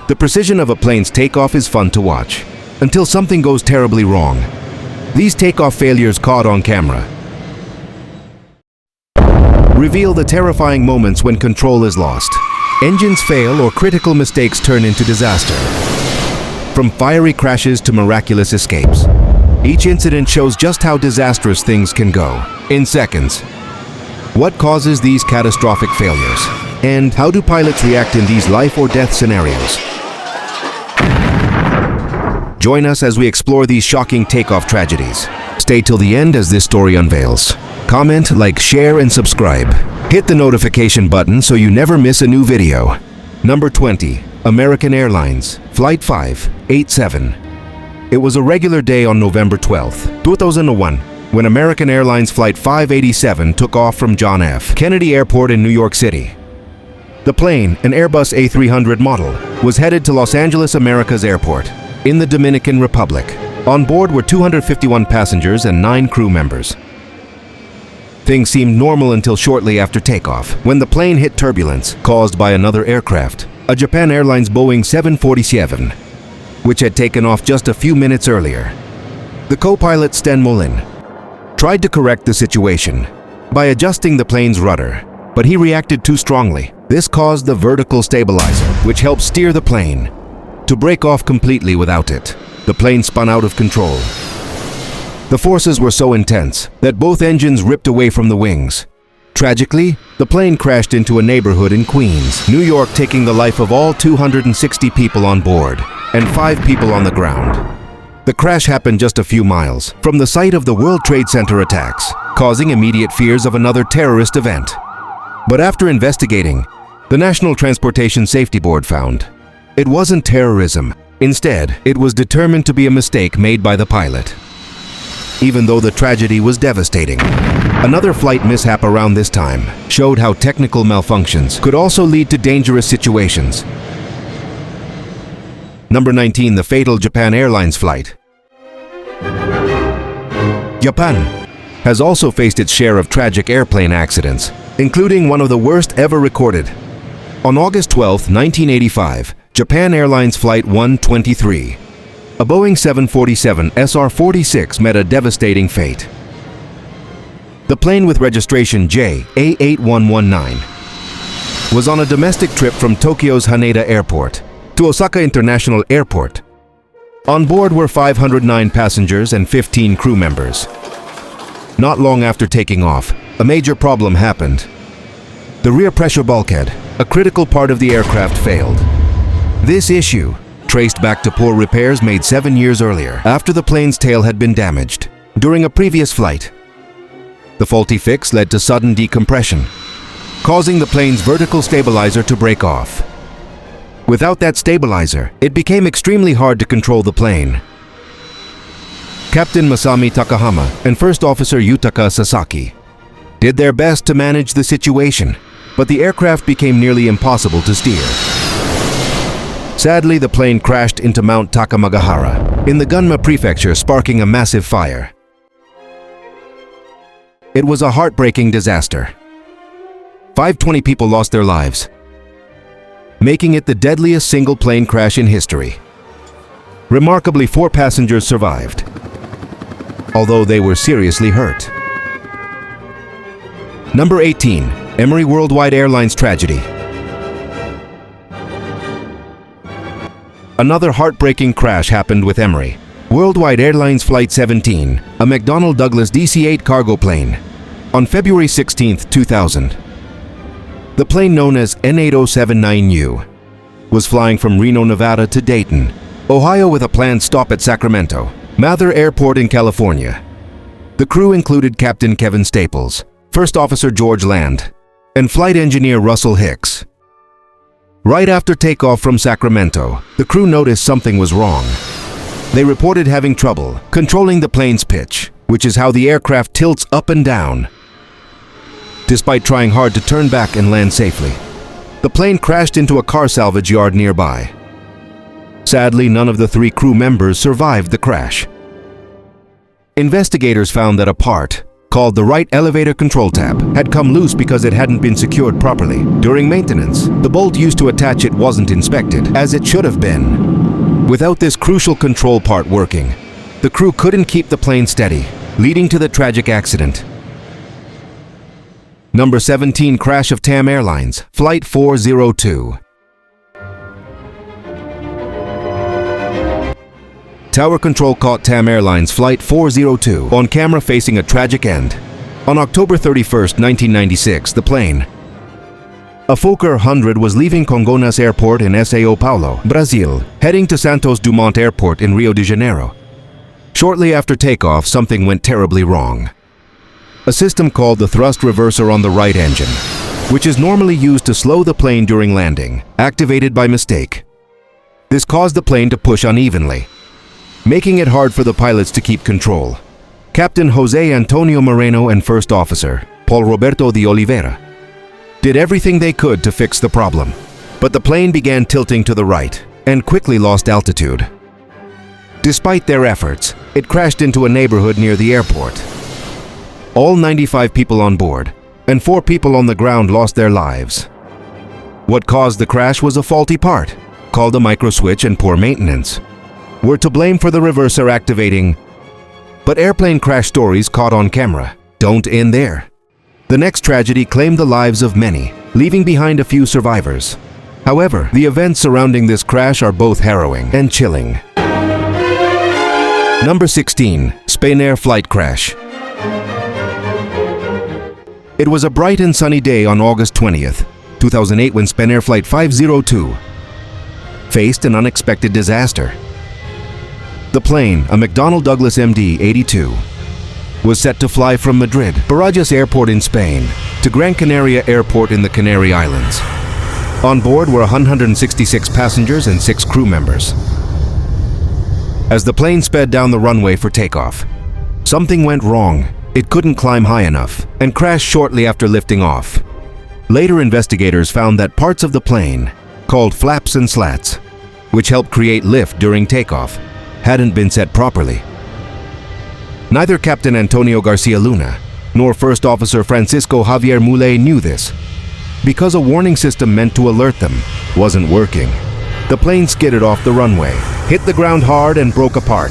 The precision of a plane's takeoff is fun to watch, until something goes terribly wrong. These takeoff failures caught on camera reveal the terrifying moments when control is lost. Engines fail or critical mistakes turn into disaster. From fiery crashes to miraculous escapes, each incident shows just how disastrous things can go in seconds. What causes these catastrophic failures? And how do pilots react in these life or death scenarios? Join us as we explore these shocking takeoff tragedies. Stay till the end as this story unveils. Comment, like, share, and subscribe. Hit the notification button so you never miss a new video. Number 20. American Airlines Flight 587. It was a regular day on November 12, 2001, when American Airlines Flight 587 took off from John F. Kennedy Airport in New York City. The plane, an Airbus A300 model, was headed to Los Angeles Americas Airport in the Dominican Republic. On board were 251 passengers and 9 crew members. Things seemed normal until shortly after takeoff, when the plane hit turbulence caused by another aircraft, a Japan Airlines Boeing 747, which had taken off just a few minutes earlier. The co-pilot Sten Molin tried to correct the situation by adjusting the plane's rudder, but he reacted too strongly. This caused the vertical stabilizer, which helped steer the plane, to break off completely without it. The plane spun out of control. The forces were so intense that both engines ripped away from the wings. Tragically, the plane crashed into a neighborhood in Queens, New York, taking the life of all 260 people on board and 5 people on the ground. The crash happened just a few miles from the site of the World Trade Center attacks, causing immediate fears of another terrorist event. But after investigating, the National Transportation Safety Board found it wasn't terrorism. Instead, it was determined to be a mistake made by the pilot. Even though the tragedy was devastating, another flight mishap around this time showed how technical malfunctions could also lead to dangerous situations. Number 19. The fatal Japan Airlines flight. Japan has also faced its share of tragic airplane accidents, including one of the worst ever recorded. On August 12, 1985, Japan Airlines Flight 123, a Boeing 747 SR-46 met a devastating fate. The plane, with registration JA8119, was on a domestic trip from Tokyo's Haneda Airport to Osaka International Airport. On board were 509 passengers and 15 crew members. Not long after taking off, a major problem happened. The rear pressure bulkhead, a critical part of the aircraft, failed. This issue traced back to poor repairs made 7 years earlier, after the plane's tail had been damaged during a previous flight. The faulty fix led to sudden decompression, causing the plane's vertical stabilizer to break off. Without that stabilizer, it became extremely hard to control the plane. Captain Masami Takahama and First Officer Yutaka Sasaki did their best to manage the situation, but the aircraft became nearly impossible to steer. Sadly, the plane crashed into Mount Takamagahara in the Gunma Prefecture, sparking a massive fire. It was a heartbreaking disaster. 520 people lost their lives, making it the deadliest single plane crash in history. Remarkably, 4 passengers survived, although they were seriously hurt. Number 18. Emory Worldwide Airlines tragedy. Another heartbreaking crash happened with Emory Worldwide Airlines Flight 17, a McDonnell Douglas DC-8 cargo plane, on February 16, 2000. The plane, known as N8079U, was flying from Reno, Nevada to Dayton, Ohio, with a planned stop at Sacramento Mather Airport in California. The crew included Captain Kevin Staples, First Officer George Land, and Flight Engineer Russell Hicks. Right after takeoff from Sacramento, the crew noticed something was wrong. They reported having trouble controlling the plane's pitch, which is how the aircraft tilts up and down. Despite trying hard to turn back and land safely, the plane crashed into a car salvage yard nearby. Sadly, none of the 3 crew members survived the crash. Investigators found that a part called the right elevator control tab, had come loose because it hadn't been secured properly. During maintenance, the bolt used to attach it wasn't inspected, as it should have been. Without this crucial control part working, the crew couldn't keep the plane steady, leading to the tragic accident. Number 17, crash of TAM Airlines Flight 402. Tower control caught TAM Airlines Flight 402 on camera facing a tragic end. On October 31, 1996, the plane, a Fokker 100, was leaving Congonhas Airport in São Paulo, Brazil, heading to Santos Dumont Airport in Rio de Janeiro. Shortly after takeoff, something went terribly wrong. A system called the thrust reverser on the right engine, which is normally used to slow the plane during landing, activated by mistake. This caused the plane to push unevenly, making it hard for the pilots to keep control. Captain Jose Antonio Moreno and First Officer Paul Roberto de Oliveira did everything they could to fix the problem, but the plane began tilting to the right and quickly lost altitude. Despite their efforts, it crashed into a neighborhood near the airport. All 95 people on board and 4 people on the ground lost their lives. What caused the crash was a faulty part, called a microswitch, and poor maintenance were to blame for the reverser activating. But airplane crash stories caught on camera don't end there. The next tragedy claimed the lives of many, leaving behind a few survivors. However, the events surrounding this crash are both harrowing and chilling. Number 16, Spanair Flight crash. It was a bright and sunny day on August 20th, 2008 when Spanair Flight 502 faced an unexpected disaster. The plane, a McDonnell Douglas MD-82, was set to fly from Madrid, Barajas Airport in Spain, to Gran Canaria Airport in the Canary Islands. On board were 166 passengers and 6 crew members. As the plane sped down the runway for takeoff, something went wrong. It couldn't climb high enough and crashed shortly after lifting off. Later, investigators found that parts of the plane, called flaps and slats, which help create lift during takeoff, hadn't been set properly. Neither Captain Antonio Garcia Luna nor First Officer Francisco Javier Muley knew this, because a warning system meant to alert them wasn't working. The plane skidded off the runway, hit the ground hard, and broke apart,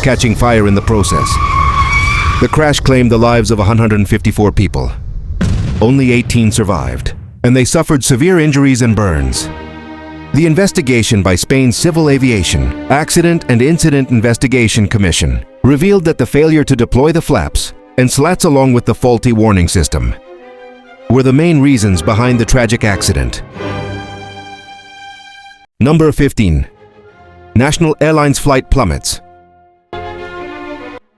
catching fire in the process. The crash claimed the lives of 154 people. Only 18 survived, and they suffered severe injuries and burns. The investigation by Spain's Civil Aviation Accident and Incident Investigation Commission revealed that the failure to deploy the flaps and slats along with the faulty warning system were the main reasons behind the tragic accident. Number 15. National Airlines Flight plummets.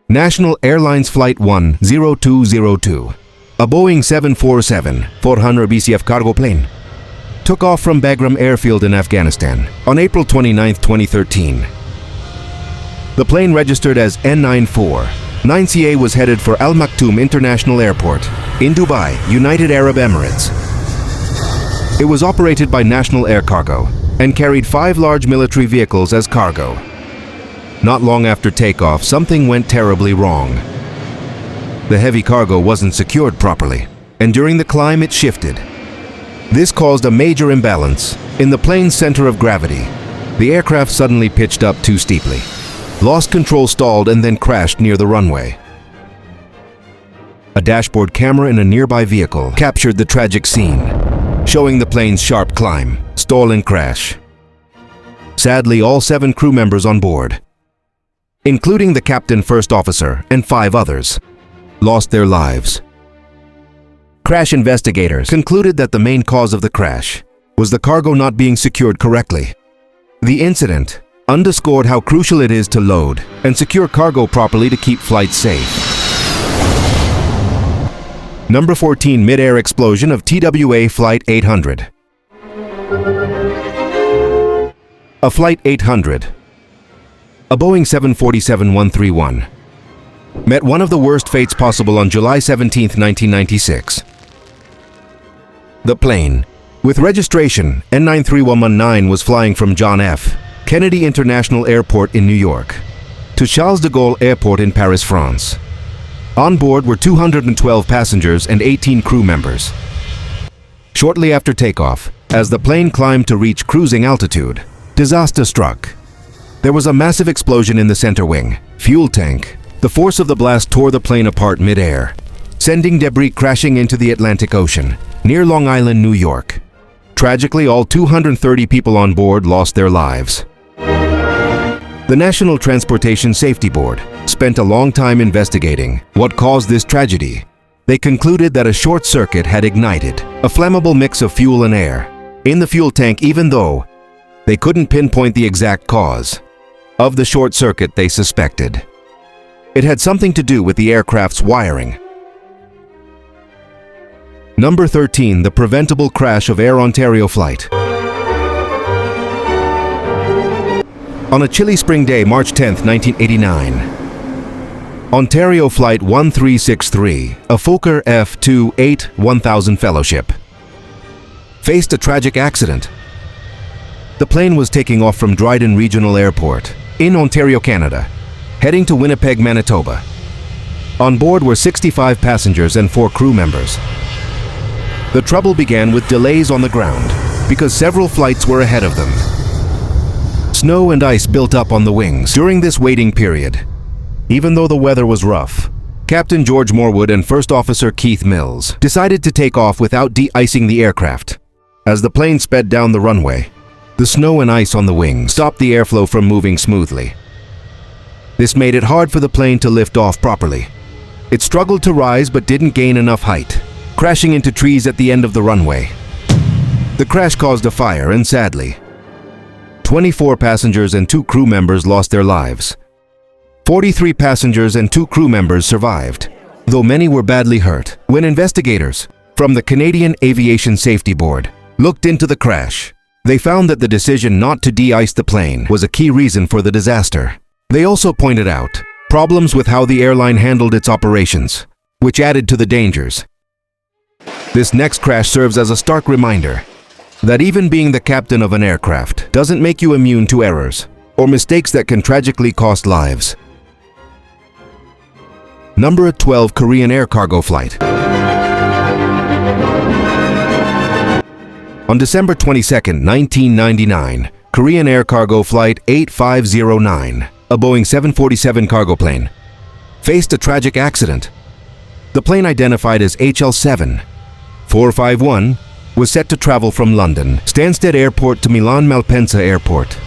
National Airlines Flight 10202, a Boeing 747-400 BCF cargo plane, took off from Bagram Airfield in Afghanistan on April 29, 2013. The plane registered as N94. 9CA was headed for Al Maktoum International Airport in Dubai, United Arab Emirates. It was operated by National Air Cargo and carried 5 large military vehicles as cargo. Not long after takeoff, something went terribly wrong. The heavy cargo wasn't secured properly, and during the climb it shifted. This caused a major imbalance in the plane's center of gravity. The aircraft suddenly pitched up too steeply, lost control, stalled, and then crashed near the runway. A dashboard camera in a nearby vehicle captured the tragic scene, showing the plane's sharp climb, stall, and crash. Sadly, all 7 crew members on board, including the captain, first officer, and 5 others, lost their lives. Crash investigators concluded that the main cause of the crash was the cargo not being secured correctly. The incident underscored how crucial it is to load and secure cargo properly to keep flights safe. Number 14. Mid-air explosion of TWA Flight 800. A Flight 800, a Boeing 747-131, met one of the worst fates possible on July 17, 1996. The plane, with registration N93119, was flying from John F. Kennedy International Airport in New York to Charles de Gaulle Airport in Paris, France. On board were 212 passengers and 18 crew members. Shortly after takeoff, as the plane climbed to reach cruising altitude, disaster struck. There was a massive explosion in the center wing, fuel tank. The force of the blast tore the plane apart mid-air, sending debris crashing into the Atlantic Ocean, near Long Island, New York. Tragically, all 230 people on board lost their lives. The National Transportation Safety Board spent a long time investigating what caused this tragedy. They concluded that a short circuit had ignited a flammable mix of fuel and air in the fuel tank, even though they couldn't pinpoint the exact cause of the short circuit. They suspected it had something to do with the aircraft's wiring. Number 13. The preventable crash of Air Ontario Flight. On a chilly spring day, March 10, 1989, Ontario Flight 1363, a Fokker F-28-1000 Fellowship, faced a tragic accident. The plane was taking off from Dryden Regional Airport in Ontario, Canada, heading to Winnipeg, Manitoba. On board were 65 passengers and 4 crew members. The trouble began with delays on the ground because several flights were ahead of them. Snow and ice built up on the wings during this waiting period. Even though the weather was rough, Captain George Morwood and First Officer Keith Mills decided to take off without de-icing the aircraft. As the plane sped down the runway, the snow and ice on the wings stopped the airflow from moving smoothly. This made it hard for the plane to lift off properly. It struggled to rise but didn't gain enough height, crashing into trees at the end of the runway. The crash caused a fire and, sadly, 24 passengers and 2 crew members lost their lives. 43 passengers and 2 crew members survived, though many were badly hurt. When investigators from the Canadian Aviation Safety Board looked into the crash, they found that the decision not to de-ice the plane was a key reason for the disaster. They also pointed out problems with how the airline handled its operations, which added to the dangers. This next crash serves as a stark reminder that even being the captain of an aircraft doesn't make you immune to errors or mistakes that can tragically cost lives. Number 12. Korean Air Cargo Flight. On December 22, 1999, Korean Air Cargo Flight 8509, a Boeing 747 cargo plane, faced a tragic accident. The plane, identified as HL7-451, was set to travel from London Stansted Airport to Milan Malpensa Airport.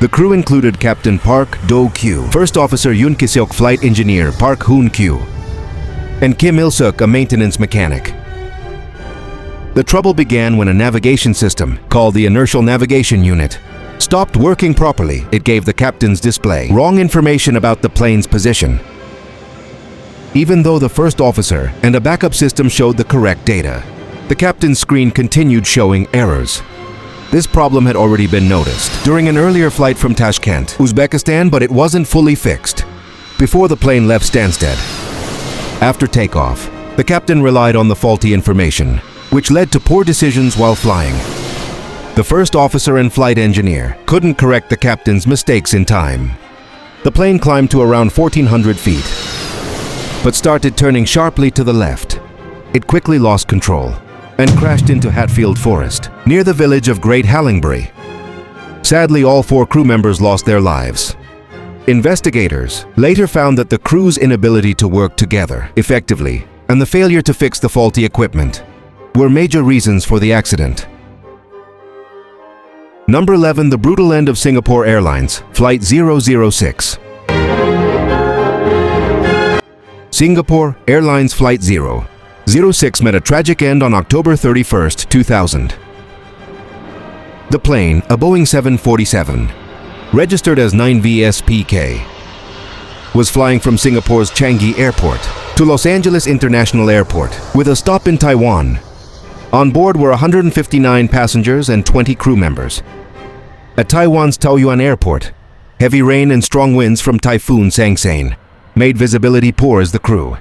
The crew included Captain Park Do-kyu, First Officer Yoon Ki-seok, Flight Engineer Park Hoon-kyu, and Kim Il-suk, a maintenance mechanic. The trouble began when a navigation system, called the Inertial Navigation Unit, stopped working properly. It gave the captain's display wrong information about the plane's position, even though the first officer and a backup system showed the correct data. The captain's screen continued showing errors. This problem had already been noticed during an earlier flight from Tashkent, Uzbekistan, but it wasn't fully fixed before the plane left Stansted. After takeoff, the captain relied on the faulty information, which led to poor decisions while flying. The first officer and flight engineer couldn't correct the captain's mistakes in time. The plane climbed to around 1,400 feet, but started turning sharply to the left. It quickly lost control and crashed into Hatfield Forest, near the village of Great Hallingbury. Sadly, all 4 crew members lost their lives. Investigators later found that the crew's inability to work together effectively and the failure to fix the faulty equipment were major reasons for the accident. Number 11. The brutal end of Singapore Airlines Flight 006. Singapore Airlines Flight 006 met a tragic end on October 31, 2000. The plane, a Boeing 747, registered as 9VSPK, was flying from Singapore's Changi Airport to Los Angeles International Airport with a stop in Taiwan. On board were 159 passengers and 20 crew members. At Taiwan's Taoyuan Airport, heavy rain and strong winds from Typhoon Sangsane made visibility poor as the crew,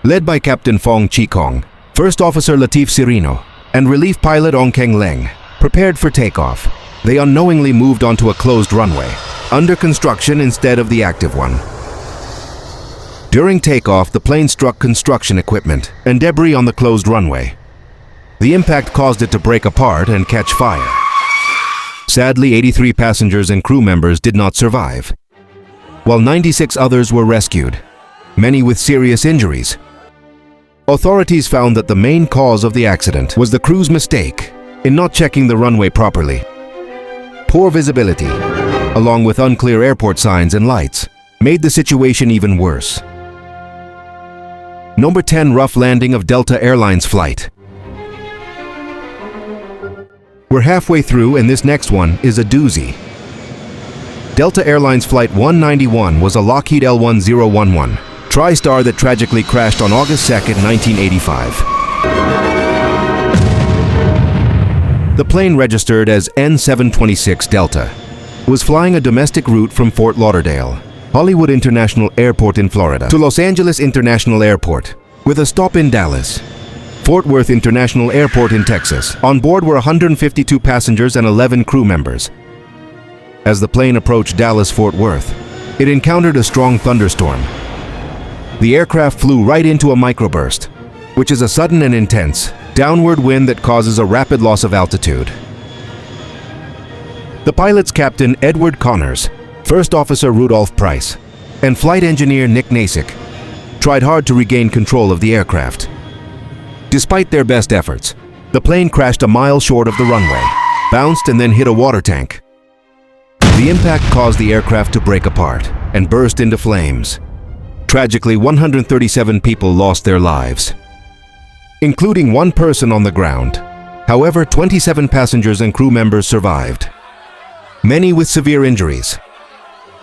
led by Captain Fong Chi-kong, First Officer Latif Sirino, and Relief Pilot Ong Keng Leng, prepared for takeoff. They unknowingly moved onto a closed runway, under construction instead of the active one. During takeoff, the plane struck construction equipment and debris on the closed runway. The impact caused it to break apart and catch fire. Sadly, 83 passengers and crew members did not survive, while 96 others were rescued, many with serious injuries. Authorities found that the main cause of the accident was the crew's mistake in not checking the runway properly. Poor visibility, along with unclear airport signs and lights, made the situation even worse. Number 10, rough landing of Delta Airlines Flight. We're halfway through, and this next one is a doozy. Delta Airlines Flight 191 was a Lockheed L1011 TriStar that tragically crashed on August 2, 1985. The plane, registered as N726 Delta, was flying a domestic route from Fort Lauderdale, Hollywood International Airport in Florida, to Los Angeles International Airport, with a stop in Dallas, Fort Worth International Airport in Texas. On board were 152 passengers and 11 crew members. As the plane approached Dallas-Fort Worth, it encountered a strong thunderstorm. The aircraft flew right into a microburst, which is a sudden and intense downward wind that causes a rapid loss of altitude. The pilot's captain, Edward Connors, First Officer Rudolph Price, and flight engineer Nick Nasik tried hard to regain control of the aircraft. Despite their best efforts, the plane crashed a mile short of the runway, bounced and then hit a water tank. The impact caused the aircraft to break apart and burst into flames. Tragically, 137 people lost their lives, including one person on the ground. However, 27 passengers and crew members survived, many with severe injuries.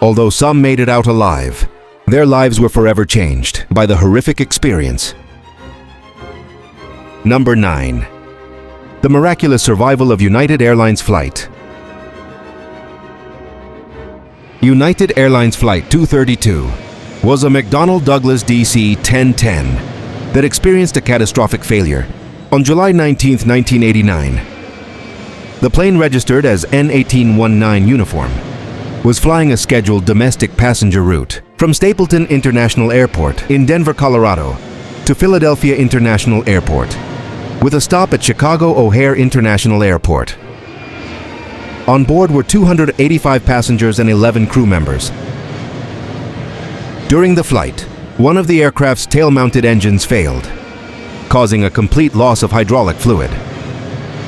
Although some made it out alive, their lives were forever changed by the horrific experience. Number 9. The miraculous survival of United Airlines Flight. United Airlines Flight 232 was a McDonnell Douglas DC-1010 that experienced a catastrophic failure on July 19, 1989. The plane, registered as N1819 Uniform, was flying a scheduled domestic passenger route from Stapleton International Airport in Denver, Colorado, to Philadelphia International Airport, with a stop at Chicago O'Hare International Airport. On board were 285 passengers and 11 crew members. During the flight, one of the aircraft's tail-mounted engines failed, causing a complete loss of hydraulic fluid.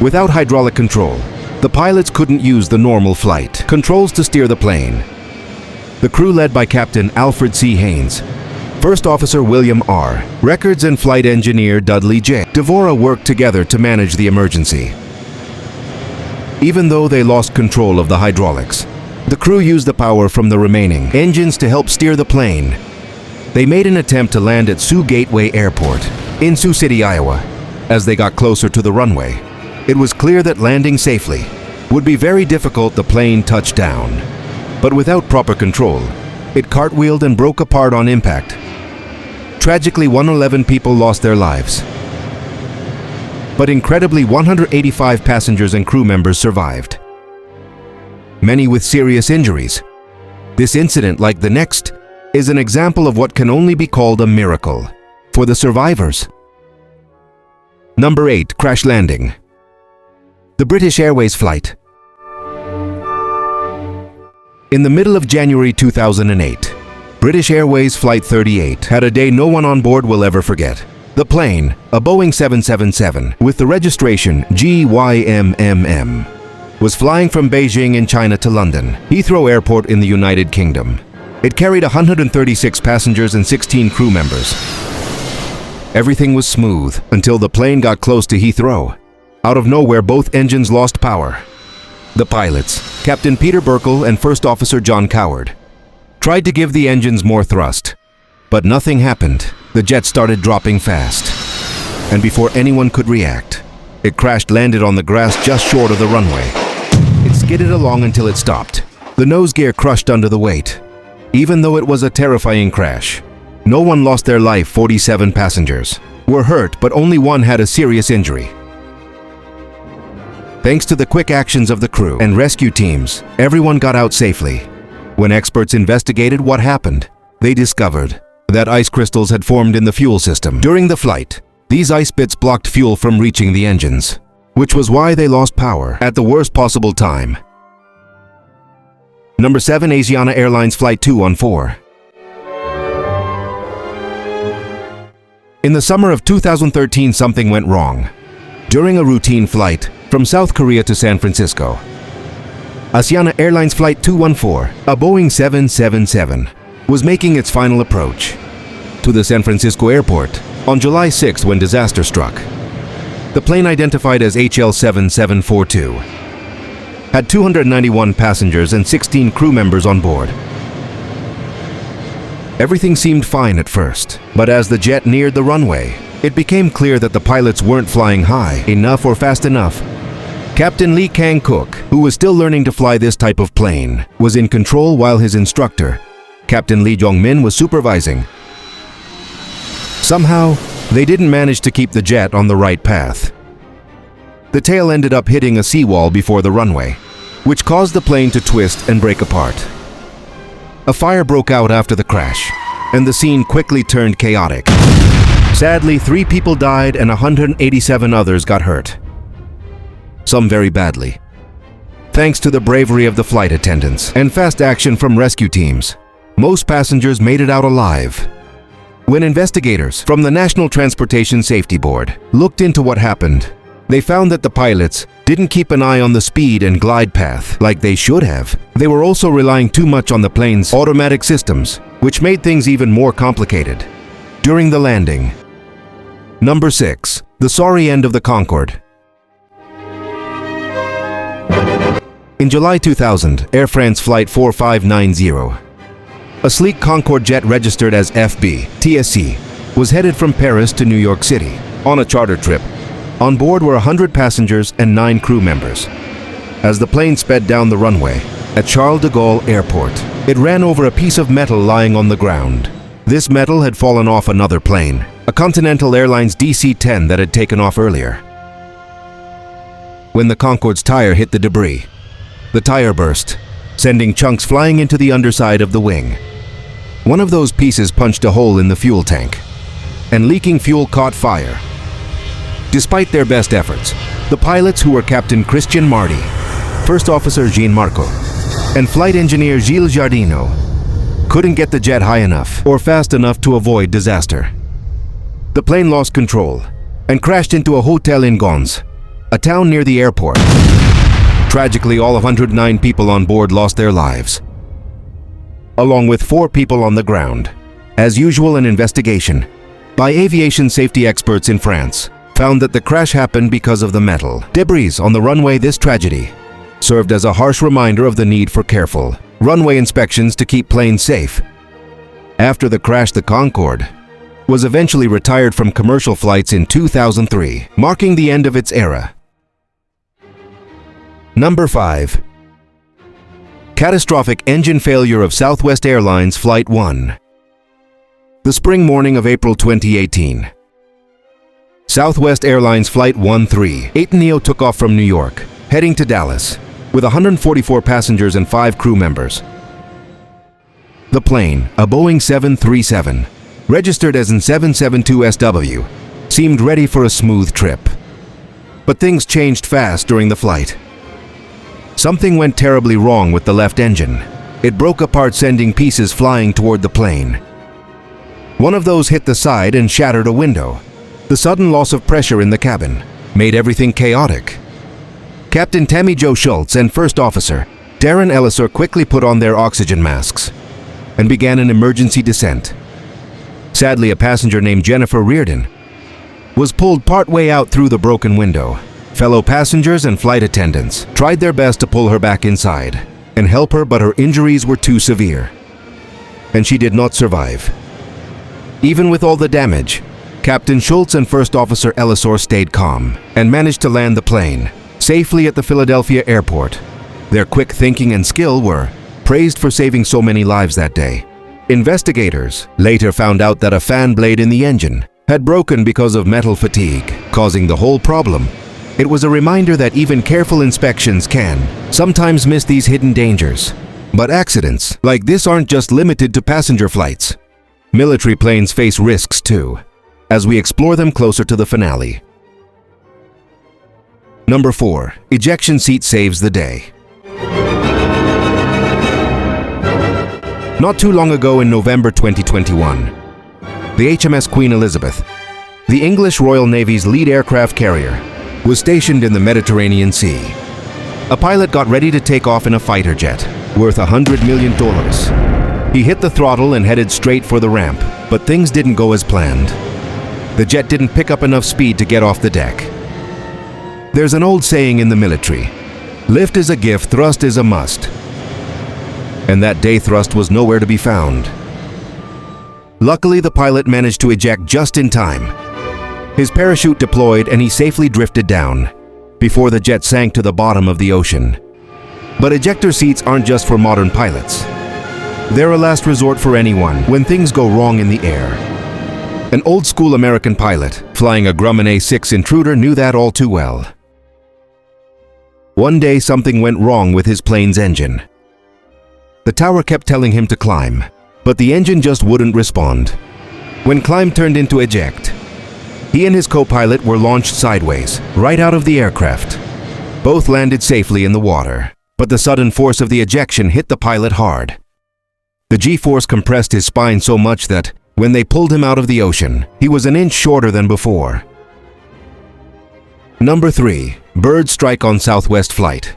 Without hydraulic control, the pilots couldn't use the normal flight controls to steer the plane. The crew, led by Captain Alfred C. Haynes, First Officer William R. Records, and Flight Engineer Dudley J. Devora, worked together to manage the emergency. Even though they lost control of the hydraulics, the crew used the power from the remaining engines to help steer the plane. They made an attempt to land at Sioux Gateway Airport in Sioux City, Iowa. As they got closer to the runway, it was clear that landing safely would be very difficult. The plane touched down, but without proper control, it cartwheeled and broke apart on impact. Tragically, 111 people lost their lives, but incredibly 185 passengers and crew members survived, many with serious injuries. This incident, like the next, is an example of what can only be called a miracle for the survivors. Number 8. Crash landing. The British Airways Flight. In the middle of January 2008, British Airways Flight 38 had a day no one on board will ever forget. The plane, a Boeing 777 with the registration GYMMM, was flying from Beijing in China to London, Heathrow Airport in the United Kingdom. It carried 136 passengers and 16 crew members. Everything was smooth until the plane got close to Heathrow. Out of nowhere, both engines lost power. The pilots, Captain Peter Burkle and First Officer John Coward, tried to give the engines more thrust, but nothing happened. The jet started dropping fast, and before anyone could react, it crash-landed on the grass just short of the runway. It skidded along until it stopped. The nose gear crushed under the weight. Even though it was a terrifying crash, no one lost their life. 47 passengers were hurt, but only one had a serious injury. Thanks to the quick actions of the crew and rescue teams, everyone got out safely. When experts investigated what happened, they discovered that ice crystals had formed in the fuel system. During the flight, these ice bits blocked fuel from reaching the engines, which was why they lost power at the worst possible time. Number 7. Asiana Airlines Flight 214. In the summer of 2013, something went wrong. During a routine flight from South Korea to San Francisco, Asiana Airlines Flight 214, a Boeing 777, was making its final approach to the San Francisco airport on July 6 when disaster struck. The plane, identified as HL7742, had 291 passengers and 16 crew members on board. Everything seemed fine at first, but as the jet neared the runway, it became clear that the pilots weren't flying high enough or fast enough. Captain Lee Kang-kook, who was still learning to fly this type of plane, was in control while his instructor, Captain Lee Jong-min, was supervising. Somehow, they didn't manage to keep the jet on the right path. The tail ended up hitting a seawall before the runway, which caused the plane to twist and break apart. A fire broke out after the crash, and the scene quickly turned chaotic. Sadly, 3 people died and 187 others got hurt, some very badly. Thanks to the bravery of the flight attendants and fast action from rescue teams, most passengers made it out alive. When investigators from the National Transportation Safety Board looked into what happened, they found that the pilots didn't keep an eye on the speed and glide path like they should have. They were also relying too much on the plane's automatic systems, which made things even more complicated during the landing. Number 6. The sorry end of the Concorde. In July 2000, Air France Flight 4590, a sleek Concorde jet registered as FB TSC, was headed from Paris to New York City on a charter trip. On board were 100 passengers and 9 crew members. As the plane sped down the runway at Charles de Gaulle Airport, it ran over a piece of metal lying on the ground. This metal had fallen off another plane, a Continental Airlines DC-10 that had taken off earlier. When the Concorde's tire hit the debris, the tire burst, sending chunks flying into the underside of the wing. One of those pieces punched a hole in the fuel tank, and leaking fuel caught fire. Despite their best efforts, the pilots, who were Captain Christian Marty, First Officer Jean Marco, and Flight Engineer Gilles Jardino, couldn't get the jet high enough or fast enough to avoid disaster. The plane lost control and crashed into a hotel in Gons, a town near the airport. Tragically, all of 109 people on board lost their lives, along with 4 people on the ground. As usual, an investigation by aviation safety experts in France found that the crash happened because of the metal debris on the runway. This tragedy served as a harsh reminder of the need for careful runway inspections to keep planes safe. After the crash, the Concorde was eventually retired from commercial flights in 2003, marking the end of its era. Number 5. Catastrophic engine failure of Southwest Airlines Flight 1. The spring morning of April 2018, Southwest Airlines Flight 138 took off from New York, heading to Dallas, with 144 passengers and 5 crew members. The plane, a Boeing 737, registered as in 772SW, seemed ready for a smooth trip. But things changed fast during the flight. Something went terribly wrong with the left engine. It broke apart, sending pieces flying toward the plane. One of those hit the side and shattered a window. The sudden loss of pressure in the cabin made everything chaotic. Captain Tammy Jo Schultz and First Officer Darren Ellisor quickly put on their oxygen masks and began an emergency descent. Sadly, a passenger named Jennifer Reardon was pulled partway out through the broken window. Fellow passengers and flight attendants tried their best to pull her back inside and help her, but her injuries were too severe, and she did not survive. Even with all the damage, Captain Schultz and First Officer Ellisor stayed calm and managed to land the plane safely at the Philadelphia airport. Their quick thinking and skill were praised for saving so many lives that day. Investigators later found out that a fan blade in the engine had broken because of metal fatigue, causing the whole problem. It was a reminder that even careful inspections can sometimes miss these hidden dangers. But accidents like this aren't just limited to passenger flights. Military planes face risks too, as we explore them closer to the finale. Number 4. Ejection seat saves the day. Not too long ago in November 2021, the HMS Queen Elizabeth, the English Royal Navy's lead aircraft carrier, was stationed in the Mediterranean Sea. A pilot got ready to take off in a fighter jet, worth $100 million. He hit the throttle and headed straight for the ramp, but things didn't go as planned. The jet didn't pick up enough speed to get off the deck. There's an old saying in the military, lift is a gift, thrust is a must. And that day thrust was nowhere to be found. Luckily, the pilot managed to eject just in time. His parachute deployed and he safely drifted down before the jet sank to the bottom of the ocean. But ejector seats aren't just for modern pilots. They're a last resort for anyone when things go wrong in the air. An old-school American pilot flying a Grumman A6 Intruder knew that all too well. One day, something went wrong with his plane's engine. The tower kept telling him to climb, but the engine just wouldn't respond. When climb turned into eject, he and his co-pilot were launched sideways, right out of the aircraft. Both landed safely in the water, but the sudden force of the ejection hit the pilot hard. The G-force compressed his spine so much that, when they pulled him out of the ocean, he was an inch shorter than before. Number 3. Birds strike on Southwest Flight.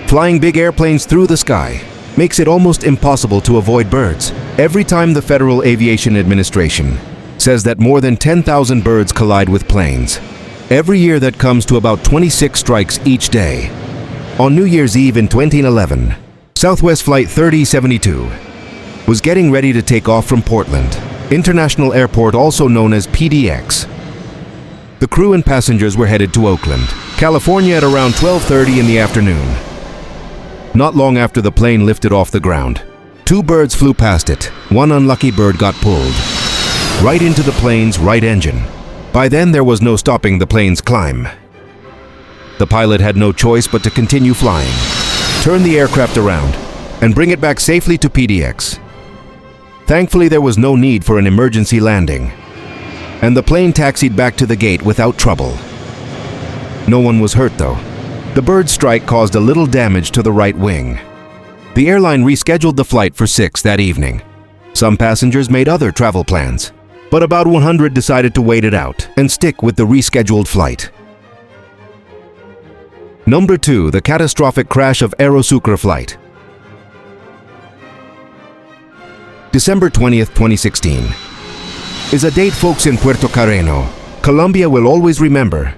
Flying big airplanes through the sky makes it almost impossible to avoid birds. Every time the Federal Aviation Administration says that more than 10,000 birds collide with planes. Every year that comes to about 26 strikes each day. On New Year's Eve in 2011, Southwest Flight 3072 was getting ready to take off from Portland International Airport, also known as PDX. The crew and passengers were headed to Oakland, California at around 12:30 in the afternoon. Not long after the plane lifted off the ground, 2 birds flew past it. One unlucky bird got pulled right into the plane's right engine. By then, there was no stopping the plane's climb. The pilot had no choice but to continue flying, turn the aircraft around, and bring it back safely to PDX. Thankfully, there was no need for an emergency landing, and the plane taxied back to the gate without trouble. No one was hurt, though. The bird strike caused a little damage to the right wing. The airline rescheduled the flight for 6 that evening. Some passengers made other travel plans, but about 100 decided to wait it out and stick with the rescheduled flight. Number 2. The catastrophic crash of Aerosucre Flight. December 20th, 2016 is a date folks in Puerto Carreno, Colombia will always remember.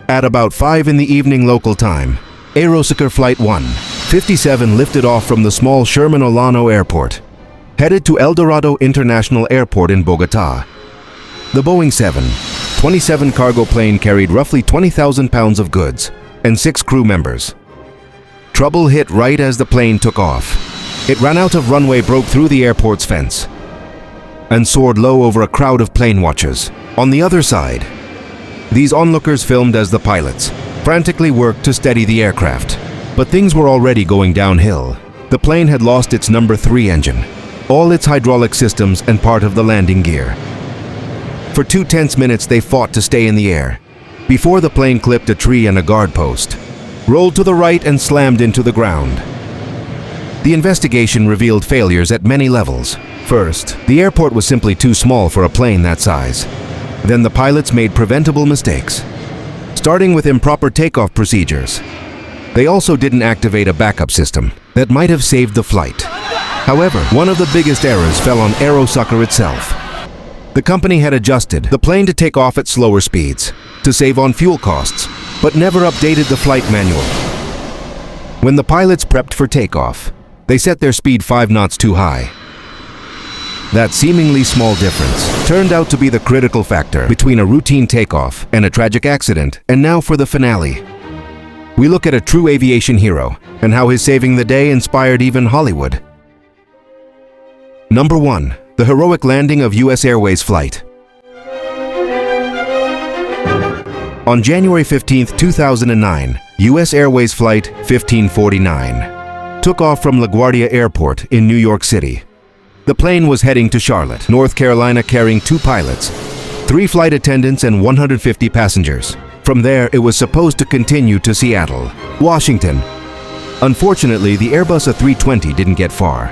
At about 5 in the evening local time, Aerosucre Flight 157 lifted off from the small Sherman Olano Airport, headed to El Dorado International Airport in Bogota. The Boeing 727 cargo plane carried roughly 20,000 pounds of goods and 6 crew members. Trouble hit right as the plane took off. It ran out of runway, broke through the airport's fence, and soared low over a crowd of plane watchers. On the other side, these onlookers filmed as the pilots frantically worked to steady the aircraft. But things were already going downhill. The plane had lost its number 3 engine, all its hydraulic systems, and part of the landing gear. For 2 tense minutes they fought to stay in the air, before the plane clipped a tree and a guard post, rolled to the right and slammed into the ground. The investigation revealed failures at many levels. First, the airport was simply too small for a plane that size. Then the pilots made preventable mistakes, starting with improper takeoff procedures. They also didn't activate a backup system that might have saved the flight. However, one of the biggest errors fell on Aerosucre itself. The company had adjusted the plane to take off at slower speeds to save on fuel costs, but never updated the flight manual. When the pilots prepped for takeoff, they set their speed 5 knots too high. That seemingly small difference turned out to be the critical factor between a routine takeoff and a tragic accident. And now for the finale. We look at a true aviation hero and how his saving the day inspired even Hollywood. Number 1. The heroic landing of US Airways Flight. On January 15, 2009, US Airways Flight 1549 took off from LaGuardia Airport in New York City. The plane was heading to Charlotte, North Carolina, carrying 2 pilots, 3 flight attendants, and 150 passengers. From there, it was supposed to continue to Seattle, Washington. Unfortunately, the Airbus A320 didn't get far,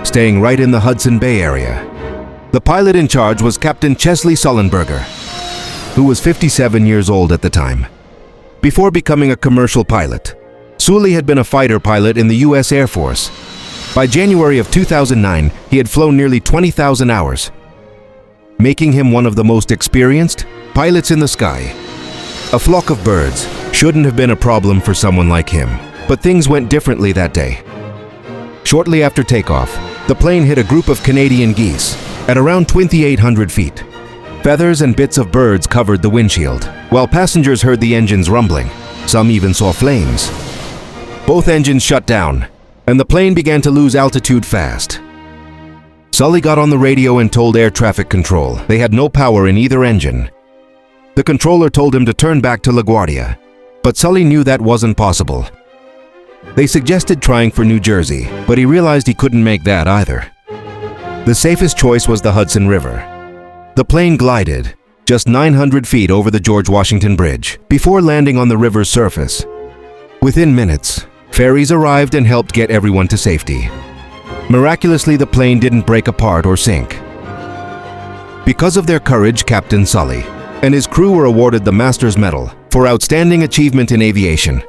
staying right in the Hudson Bay area. The pilot in charge was Captain Chesley Sullenberger, who was 57 years old at the time. Before becoming a commercial pilot, Sully had been a fighter pilot in the U.S. Air Force. By January of 2009, he had flown nearly 20,000 hours, making him one of the most experienced pilots in the sky. A flock of birds shouldn't have been a problem for someone like him, but things went differently that day. Shortly after takeoff, the plane hit a group of Canadian geese at around 2,800 feet. Feathers and bits of birds covered the windshield, while passengers heard the engines rumbling. Some even saw flames. Both engines shut down, and the plane began to lose altitude fast. Sully got on the radio and told air traffic control they had no power in either engine. The controller told him to turn back to LaGuardia, but Sully knew that wasn't possible. They suggested trying for New Jersey, but he realized he couldn't make that either. The safest choice was the Hudson River. The plane glided just 900 feet over the George Washington Bridge before landing on the river's surface. Within minutes, ferries arrived and helped get everyone to safety. Miraculously, the plane didn't break apart or sink. Because of their courage, Captain Sully and his crew were awarded the Master's Medal for outstanding achievement in aviation.